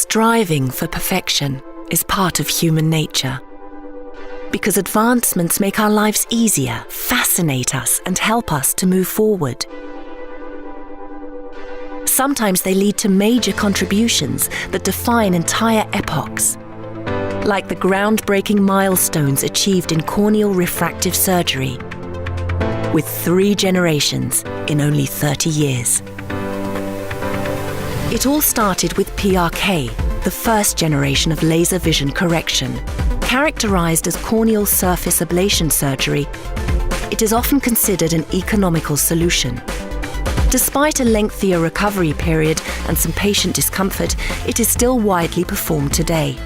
Striving for perfection is part of human nature. Because advancements make our lives easier, fascinate us, and help us to move forward. Sometimes they lead to major contributions that define entire epochs, like the groundbreaking milestones achieved in corneal refractive surgery, with 3 generations in only 30 years. It all started with PRK, the first generation of laser vision correction. Characterized as corneal surface ablation surgery, it is often considered an economical solution. Despite a lengthier recovery period and some patient discomfort, it is still widely performed today.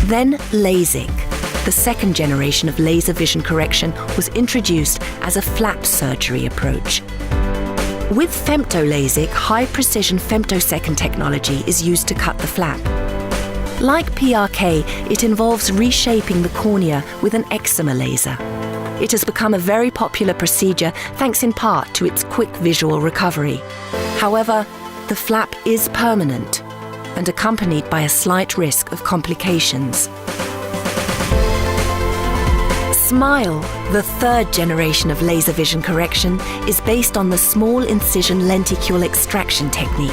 Then LASIK, the second generation of laser vision correction, was introduced as a flap surgery approach. With femtolasic, high-precision femtosecond technology is used to cut the flap. Like PRK, it involves reshaping the cornea with an excimer laser. It has become a very popular procedure thanks in part to its quick visual recovery. However, the flap is permanent and accompanied by a slight risk of complications. SMILE, the third generation of laser vision correction, is based on the small incision lenticule extraction technique.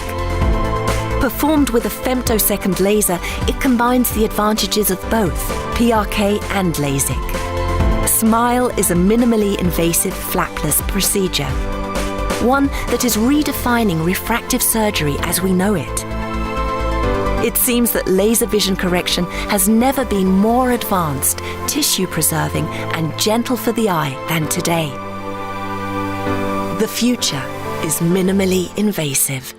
Performed with a femtosecond laser, it combines the advantages of both PRK and LASIK. SMILE is a minimally invasive flapless procedure, one that is redefining refractive surgery as we know it. It seems that laser vision correction has never been more advanced, tissue-preserving, and gentle for the eye than today. The future is minimally invasive.